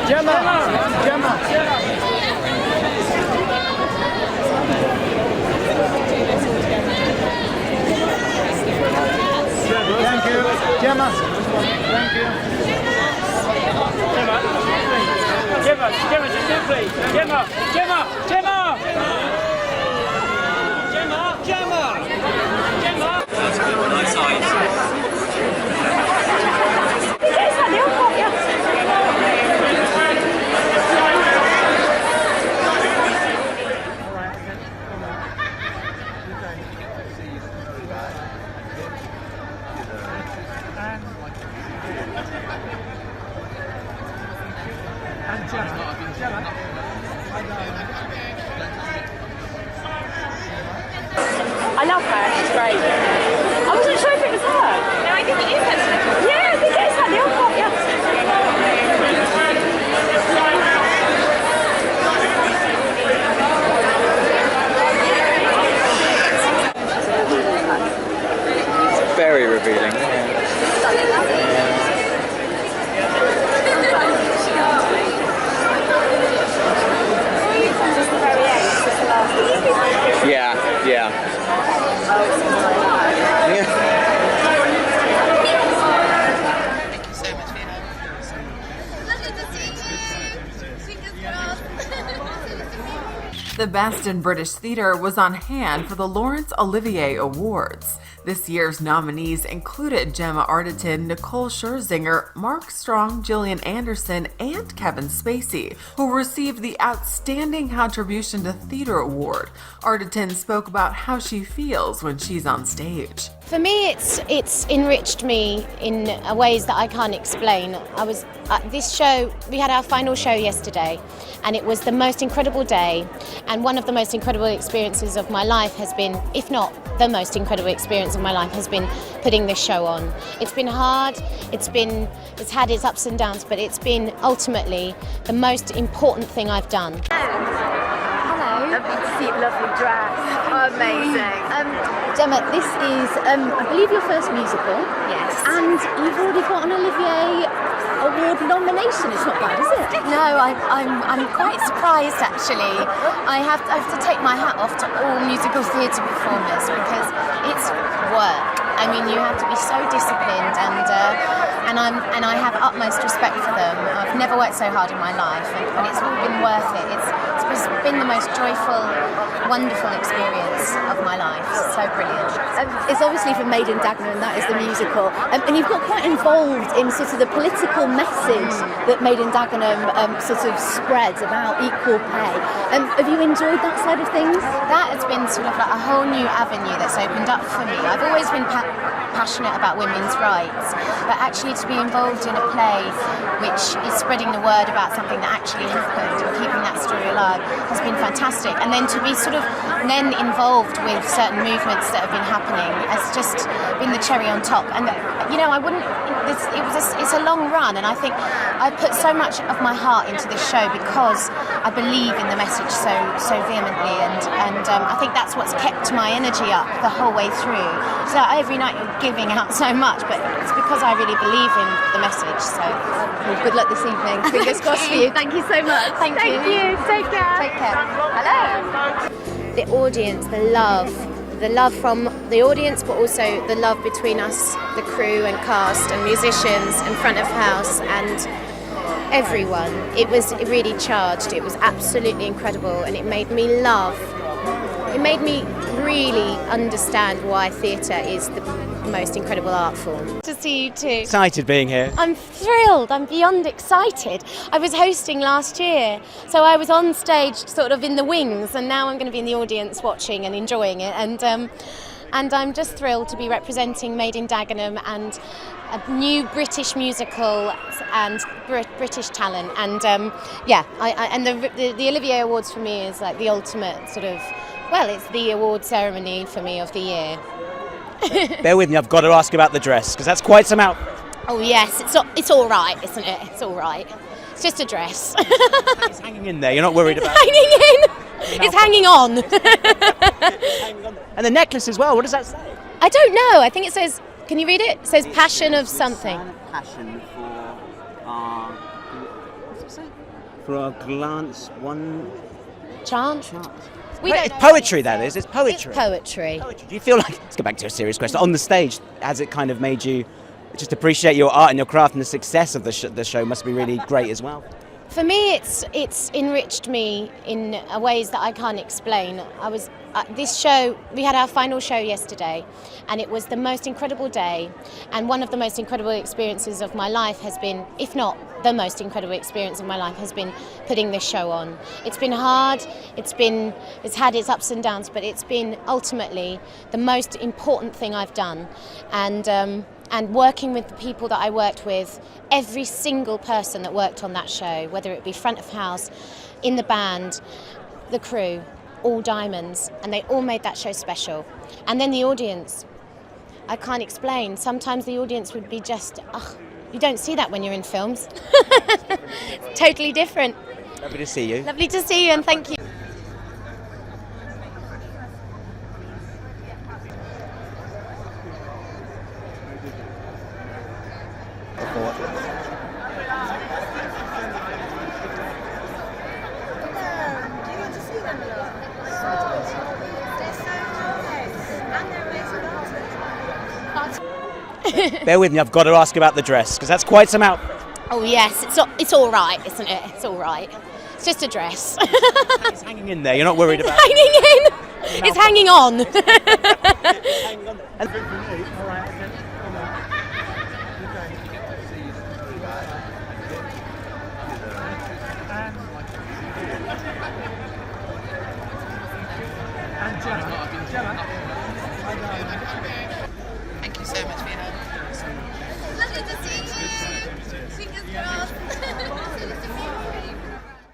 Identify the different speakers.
Speaker 1: Gemma. Thank you, Gemma. Thank you.
Speaker 2: Gemma, just do please. Gemma. That's a good one, nice eyes.
Speaker 3: I love her, she's great. I wasn't sure if it was her. No, I think it is her. Yeah, I think it is her, the old pop, yeah.
Speaker 1: It's very revealing. Yeah.
Speaker 4: Thank you so much for your help. Lovely to see you. Fingers crossed.
Speaker 5: The Best in British Theatre was on hand for the Laurence Olivier Awards. This year's nominees included Gemma Arterton, Nicole Scherzinger, Mark Strong, Gillian Anderson, and Kevin Spacey, who received the Outstanding Contribution to Theatre Award. Arterton spoke about how she feels when she's on stage.
Speaker 6: For me, it's enriched me in ways that I can't explain. I was at this show, we had our final show yesterday, and it was the most incredible day, and one of the most incredible experiences of my life has been, if not the most incredible experience of my life, has been putting this show on. It's been hard, it's had its ups and downs, but it's been ultimately the most important thing I've done.
Speaker 3: Hello. Lovely to see you, lovely dress. Amazing.
Speaker 7: Gemma, this is, I believe, your first musical.
Speaker 3: Yes.
Speaker 7: And you've already got an Olivier Award nomination. It's not bad, is it?
Speaker 6: No, I'm quite surprised actually. I have to take my hat off to all musical theatre performers because it's work. I mean, you have to be so disciplined, and I have utmost respect for them. I've never worked so hard in my life, but it's all been worth it. It's been the most joyful, wonderful experience of my life. So brilliant.
Speaker 7: It's obviously from Made in Dagenham, and that is the musical. And you've got quite involved in sort of the political message that Made in Dagenham sort of spreads about equal pay. Have you enjoyed that side of things?
Speaker 6: That has been sort of like a whole new avenue that's opened up for me. I've always been passionate about women's rights, but actually to be involved in a play which is spreading the word about something that actually happened and keeping that story alive has been fantastic. And then to be sort of then involved with certain movements that have been happening has just been the cherry on top. And you know, it's a long run, and I think I put so much of my heart into this show because I believe in the message so vehemently, and I think that's what's kept my energy up the whole way through. So every night you're giving out so much, but it's because I really believe in the message. So
Speaker 7: Well, good luck this evening. Fingers crossed for you. Thank you so much.
Speaker 6: Thank you.
Speaker 7: Take care.
Speaker 6: Take care. Hello. The audience, the love from the audience, but also the love between us, the crew and cast and musicians and front of house and everyone. It was really charged. It was absolutely incredible, and it made me love. It made me really understand why theatre is the most incredible art form. To see you too.
Speaker 8: Excited being here.
Speaker 6: I'm thrilled. I'm beyond excited. I was hosting last year, so I was on stage sort of in the wings, and now I'm going to be in the audience watching and enjoying it. And I'm just thrilled to be representing Made in Dagenham and a new British musical and British talent. And the Olivier Awards for me is like the ultimate sort of, well, it's the award ceremony for me of the year.
Speaker 8: Bear with me, I've got to ask about the dress, because that's quite some outfit.
Speaker 6: Oh yes, it's all right, isn't it? It's all right. It's just a dress.
Speaker 8: It's hanging in there, you're not worried about
Speaker 6: Hanging in? It's hanging on.
Speaker 8: And the necklace as well, what does that say?
Speaker 6: I don't know, I think it says, can you read it? It says passion of something.
Speaker 1: Passion for
Speaker 8: for our glance, one
Speaker 7: Chant? We
Speaker 8: It's
Speaker 7: don't know
Speaker 8: poetry,
Speaker 7: what
Speaker 8: that is. It's poetry.
Speaker 7: It's poetry.
Speaker 8: Do you feel like, let's go back to a serious question, on the stage, has it kind of made you just appreciate your art and your craft, and the success of the show must be really great as well?
Speaker 6: For me, it's enriched me in ways that I can't explain. This show, we had our final show yesterday, and it was the most incredible day, and one of the most incredible experiences of my life has been, if not the most incredible experience of my life, has been putting this show on. It's been hard, it's had its ups and downs, but it's been ultimately the most important thing I've done. And working with the people that I worked with, every single person that worked on that show, whether it be front of house, in the band, the crew, all diamonds, and they all made that show special. And then the audience, I can't explain. Sometimes the audience would be just, you don't see that when you're in films. Totally different.
Speaker 8: Lovely to see you.
Speaker 6: Lovely to see you, and thank you.
Speaker 8: Bear with me, I've got to ask about the dress, because that's quite some outfit.
Speaker 6: Oh yes, it's all right, isn't it? It's all right. It's just a dress.
Speaker 8: It's hanging in there, you're not worried about it?
Speaker 6: Hanging in. It's hanging on.
Speaker 8: Hanging on.
Speaker 4: Thank you so much for your